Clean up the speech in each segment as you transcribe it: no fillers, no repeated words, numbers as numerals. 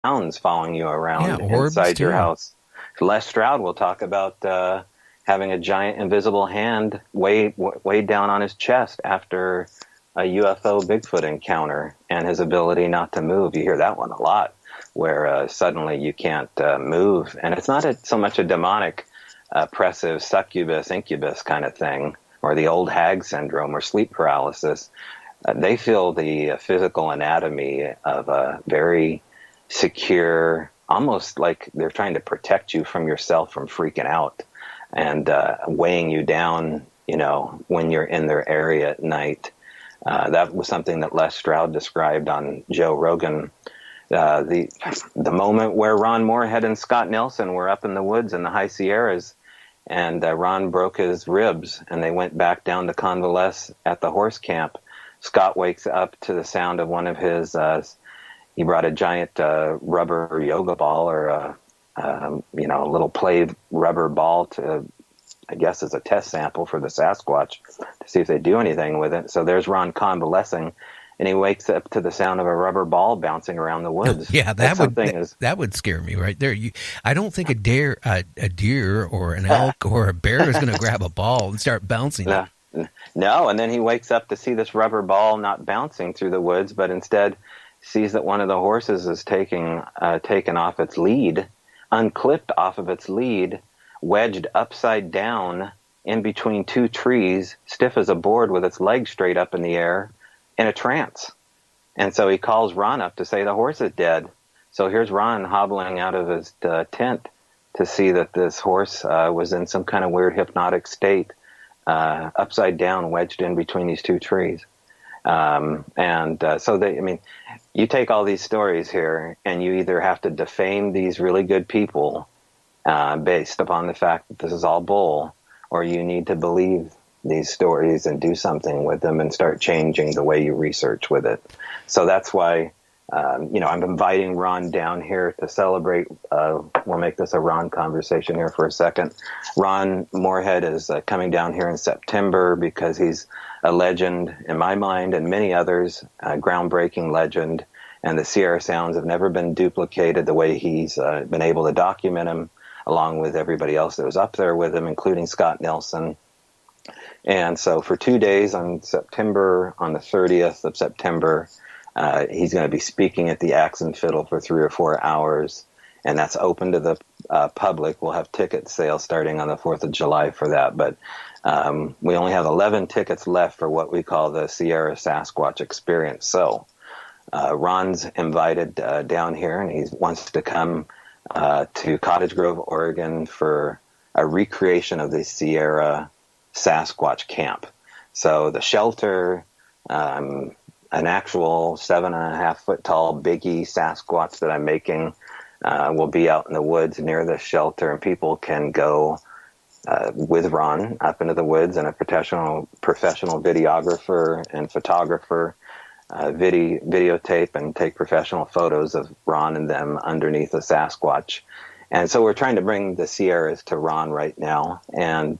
hounds following you around orbs inside your too. house. Les Stroud will talk about having a giant invisible hand way down on his chest after a UFO Bigfoot encounter, and his ability not to move. You hear that one a lot, where suddenly you can't move. And it's not so much a demonic, oppressive succubus, incubus kind of thing, or the old hag syndrome or sleep paralysis. They feel the physical anatomy of a very secure, almost like they're trying to protect you from yourself from freaking out and weighing you down, when you're in their area at night. That was something that Les Stroud described on Joe Rogan. The moment where Ron Moorhead and Scott Nelson were up in the woods in the high Sierras, and Ron broke his ribs, and they went back down to convalesce at the horse camp. Scott wakes up to the sound of one of his. He brought a giant rubber yoga ball, or a little play rubber ball to, I guess, as a test sample for the Sasquatch to see if they do anything with it. So there's Ron convalescing, and he wakes up to the sound of a rubber ball bouncing around the woods. Yeah, that would scare me right there. I don't think a deer or an elk or a bear is going to grab a ball and start bouncing it. No, and then he wakes up to see this rubber ball not bouncing through the woods, but instead sees that one of the horses is taken off its lead, unclipped off of its lead, wedged upside down in between two trees, stiff as a board with its legs straight up in the air, in a trance. And so he calls Ron up to say the horse is dead. So here's Ron hobbling out of his tent to see that this horse was in some kind of weird hypnotic state, upside down, wedged in between these two trees. You take all these stories here, and you either have to defame these really good people based upon the fact that this is all bull, or you need to believe these stories and do something with them and start changing the way you research with it. So that's why, I'm inviting Ron down here to celebrate. We'll make this a Ron conversation here for a second. Ron Moorhead is coming down here in September because he's a legend in my mind and many others, a groundbreaking legend. And the Sierra Sounds have never been duplicated the way he's been able to document them, along with everybody else that was up there with him, including Scott Nelson. And so for 2 days on the 30th of September, he's going to be speaking at the Axe and Fiddle for 3 or 4 hours. And that's open to the public. We'll have ticket sales starting on the 4th of July for that. But we only have 11 tickets left for what we call the Sierra Sasquatch Experience. So Ron's invited down here, and he wants to come to Cottage Grove, Oregon for a recreation of the Sierra Sasquatch camp. So the shelter, an actual 7.5 foot tall biggie Sasquatch that I'm making will be out in the woods near the shelter, and people can go with Ron up into the woods, and a professional videographer and photographer videotape and take professional photos of Ron and them underneath the Sasquatch. And so we're trying to bring the Sierras to Ron right now, and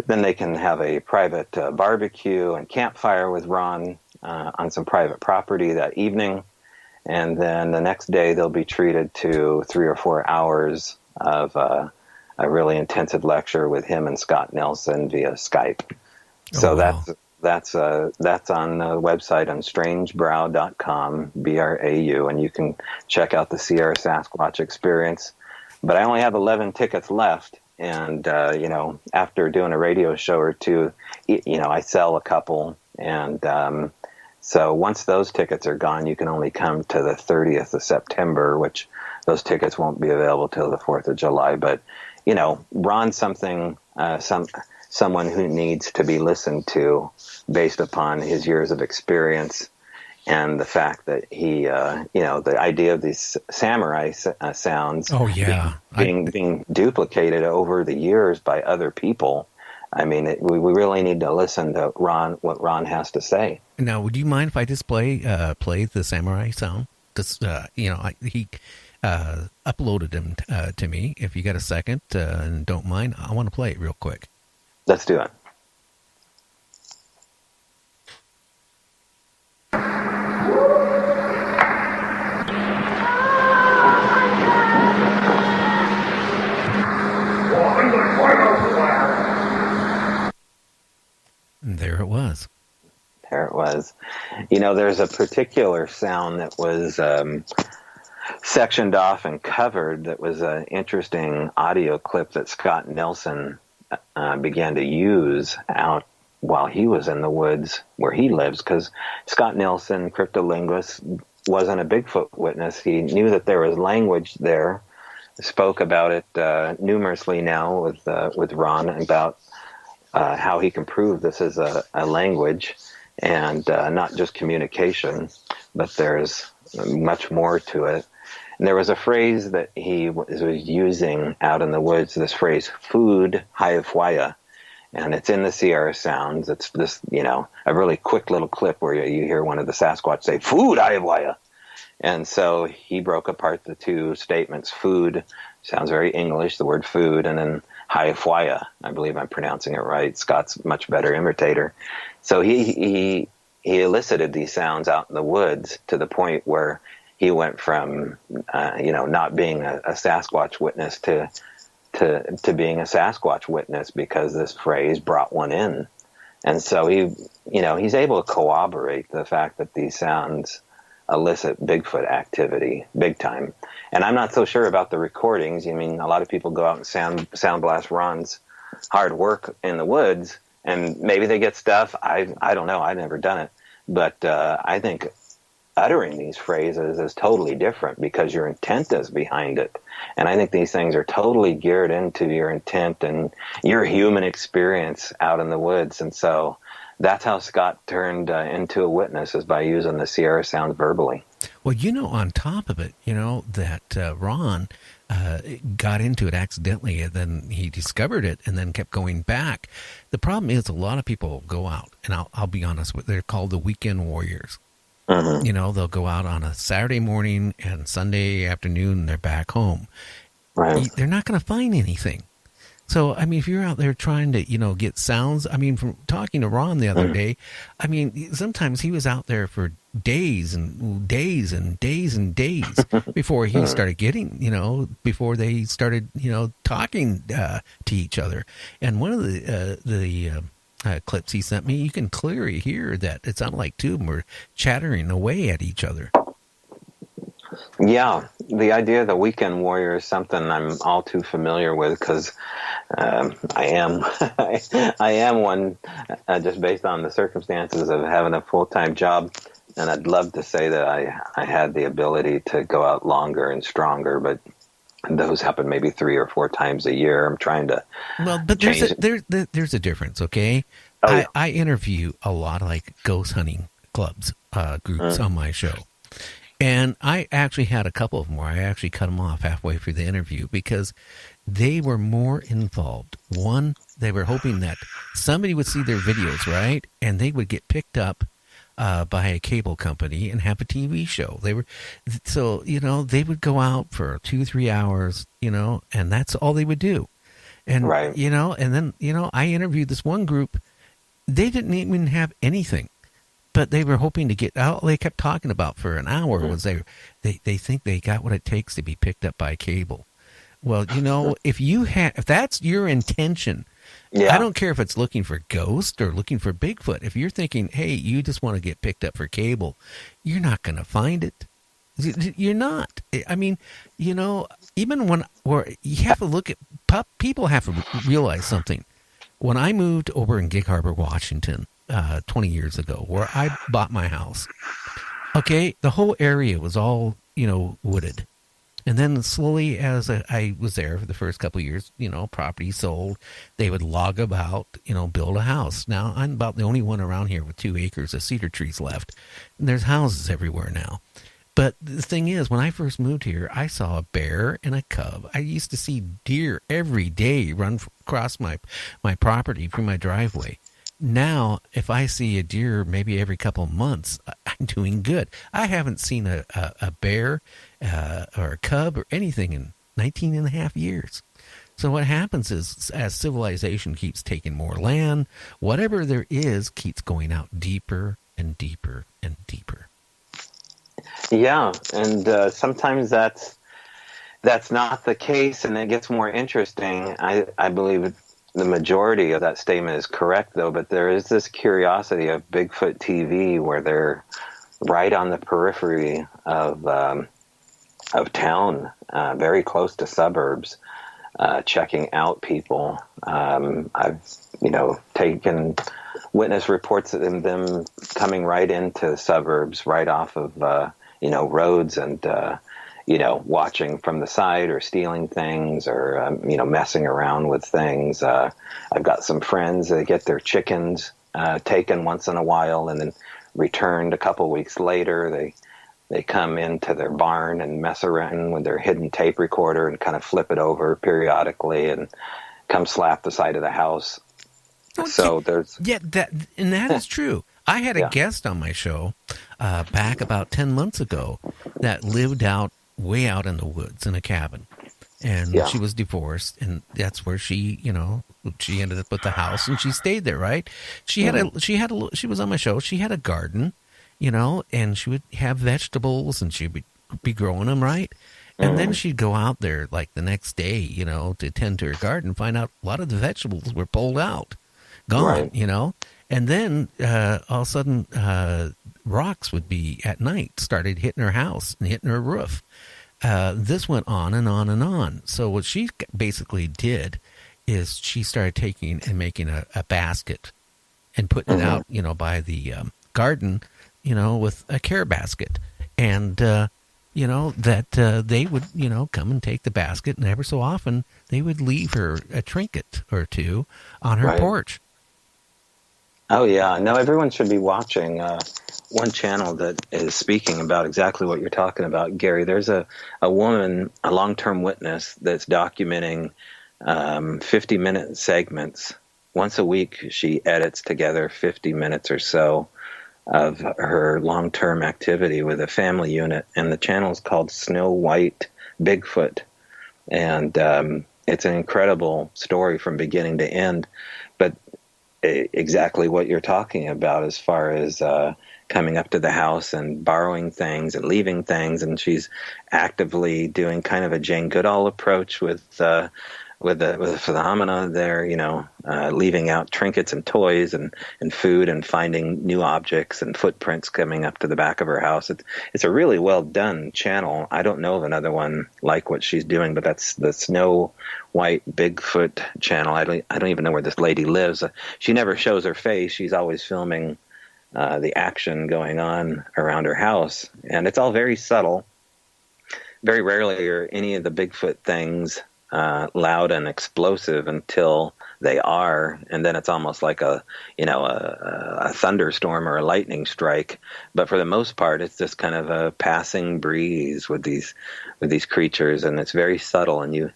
then they can have a private barbecue and campfire with Ron on some private property that evening. And then the next day they'll be treated to 3 or 4 hours of a really intensive lecture with him and Scott Nelson via Skype. So wow. That's on the website on strangebrau.com, BRAU, and you can check out the Sierra Sasquatch Experience. But I only have 11 tickets left, and after doing a radio show or two, I sell a couple, and so once those tickets are gone, you can only come to the 30th of September, which those tickets won't be available till the 4th of July. But Ron's someone who needs to be listened to based upon his years of experience and the fact that he, the idea of these samurai sounds being duplicated over the years by other people. I mean, we really need to listen to what Ron has to say. Now, would you mind if I just play the samurai sound? He uploaded him to me. If you got a second and don't mind, I want to play it real quick. Let's do it. There's a particular sound that was sectioned off and covered that was an interesting audio clip that Scott Nelson began to use out while he was in the woods where he lives, because Scott Nelson, cryptolinguist, wasn't a Bigfoot witness. He knew that there was language there, spoke about it numerously now with Ron about how he can prove this is a language and not just communication, but there's much more to it. And there was a phrase that he was using out in the woods, this phrase, food haifwaya. And it's in the Sierra Sounds. It's this, a really quick little clip where you hear one of the Sasquatch say, food haifwaya. And so he broke apart the two statements. Food sounds very English, the word food, and then haifwaya. I believe I'm pronouncing it right. Scott's a much better imitator. So he elicited these sounds out in the woods to the point where he went from, not being a Sasquatch witness to being a Sasquatch witness because this phrase brought one in. And so he's able to corroborate the fact that these sounds elicit Bigfoot activity big time. And I'm not so sure about the recordings. I mean, a lot of people go out and sound blast Ron's hard work in the woods, and maybe they get stuff. I don't know. I've never done it. But I think uttering these phrases is totally different because your intent is behind it. And I think these things are totally geared into your intent and your human experience out in the woods. And so that's how Scott turned into a witness, is by using the Sierra Sound verbally. Well, on top of it, that Ron got into it accidentally, and then he discovered it and then kept going back. The problem is a lot of people go out, and I'll be honest with, they're called the weekend warriors. Mm-hmm. They'll go out on a Saturday morning and Sunday afternoon, they're back home. Right. They're not going to find anything. So, I mean, if you're out there trying to, get sounds, I mean, from talking to Ron the other day, I mean, sometimes he was out there for days and days and days and days before he started getting, before they started, talking to each other. And one of the clips he sent me, you can clearly hear that it sounded like two of them were chattering away at each other. Yeah, the idea of the weekend warrior is something I'm all too familiar with because I am I am one just based on the circumstances of having a full-time job, and I'd love to say that I had the ability to go out longer and stronger, but those happen maybe 3 or 4 times a year. I'm trying to but there's a difference, okay? Oh, yeah. I interview a lot of like ghost hunting clubs, groups on my show. And I actually had a couple of them where I actually cut them off halfway through the interview because they were more involved. One, they were hoping that somebody would see their videos, right? And they would get picked up by a cable company and have a TV show. They would go out for 2-3 hours, and that's all they would do. And, right. And then, I interviewed this one group. They didn't even have anything. But they were hoping to get out. They kept talking about for an hour was they think they got what it takes to be picked up by cable. Well, if that's your intention, I don't care if it's looking for ghost or looking for Bigfoot. If you're thinking, hey, you just want to get picked up for cable, you're not going to find it. You're not. I mean, even or you have to look at people have to realize something. When I moved over in Gig Harbor, Washington, 20 years ago, where I bought my house. Okay, the whole area was all, wooded. And then slowly as I was there for the first couple of years, property sold, they would log about, build a house. Now, I'm about the only one around here with 2 acres of cedar trees left. And there's houses everywhere now. But the thing is, when I first moved here, I saw a bear and a cub. I used to see deer every day run across my property through my driveway. Now, if I see a deer maybe every couple of months, I'm doing good. I haven't seen a bear or a cub or anything in 19 and a half years. So what happens is, as civilization keeps taking more land, whatever there is keeps going out deeper and deeper and deeper. Yeah, and sometimes that's not the case, and it gets more interesting. I believe the majority of that statement is correct, though. But there is this curiosity of Bigfoot TV where they're right on the periphery of town, very close to suburbs, checking out people. I've taken witness reports of them coming right into suburbs, right off of roads, and watching from the side or stealing things or messing around with things. I've got some friends that get their chickens taken once in a while and then returned a couple weeks later. They come into their barn and mess around with their hidden tape recorder and kind of flip it over periodically and come slap the side of the house. So there's that is true. I had a guest on my show back about 10 months ago that lived way out in the woods in a cabin, and she was divorced, and that's where she ended up with the house, and she stayed there. Right? She was on my show. She had a garden, and she would have vegetables, and she would be growing them, right? And then she'd go out there like the next day, to tend to her garden, find out a lot of the vegetables were pulled out, gone, right. And then all of a sudden, rocks would be at night, started hitting her house and hitting her roof. This went on and on and on. So what she basically did is she started taking and making a basket and putting it out, by the garden, with a care basket. And, that they would, come and take the basket, and ever so often they would leave her a trinket or two on her porch. Oh, yeah. No, everyone should be watching one channel that is speaking about exactly what you're talking about, Gary. There's a woman, a long-term witness, that's documenting 50-minute segments. Once a week, she edits together 50 minutes or so of her long-term activity with a family unit. And the channel is called Snow White Bigfoot. And it's an incredible story from beginning to end. But exactly what you're talking about as far as coming up to the house and borrowing things and leaving things, and she's actively doing kind of a Jane Goodall approach with the phenomena there, leaving out trinkets and toys and food and finding new objects and footprints coming up to the back of her house. It's a really well done channel. I don't know of another one like what she's doing, but that's the Snow White Bigfoot channel. I don't even know where this lady lives. She never shows her face. She's always filming the action going on around her house, and it's all very subtle. Very rarely are any of the Bigfoot things loud and explosive until they are, and then it's almost like a thunderstorm or a lightning strike. But for the most part, it's just kind of a passing breeze with these creatures, and it's very subtle. And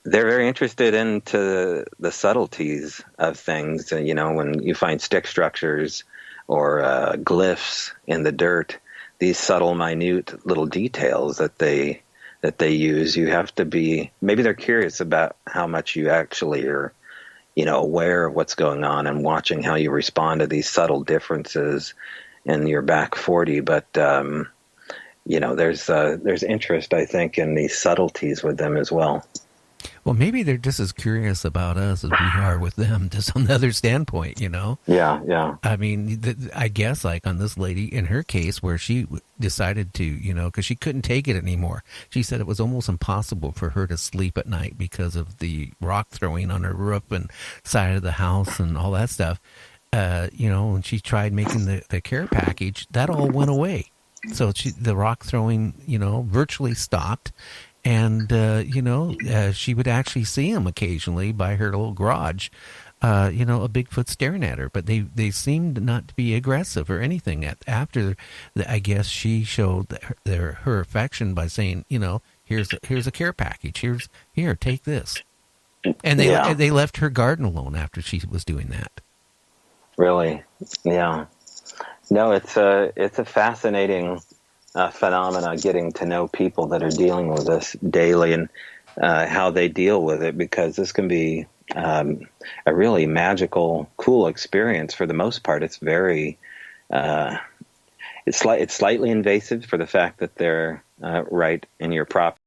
they're very interested into the subtleties of things. And when you find stick structures or glyphs in the dirt, these subtle, minute little details that they use, you have to be, maybe they're curious about how much you actually are, aware of what's going on and watching how you respond to these subtle differences in your back 40. But, there's interest, I think, in these subtleties with them as well. Well, maybe they're just as curious about us as we are with them, just on the other standpoint, Yeah, yeah. I mean, I guess like on this lady, in her case, where she decided to, because she couldn't take it anymore. She said it was almost impossible for her to sleep at night because of the rock throwing on her roof and side of the house and all that stuff. When she tried making the care package, that all went away. So the rock throwing, virtually stopped. And, she would actually see him occasionally by her little garage, a Bigfoot staring at her. But they seemed not to be aggressive or anything. After, I guess she showed her affection by saying, here's a care package. Here, take this. And they left her garden alone after she was doing that. Really? Yeah. No, it's a fascinating phenomena, getting to know people that are dealing with this daily and how they deal with it, because this can be a really magical, cool experience. For the most part, it's very it's slightly invasive for the fact that they're right in your property.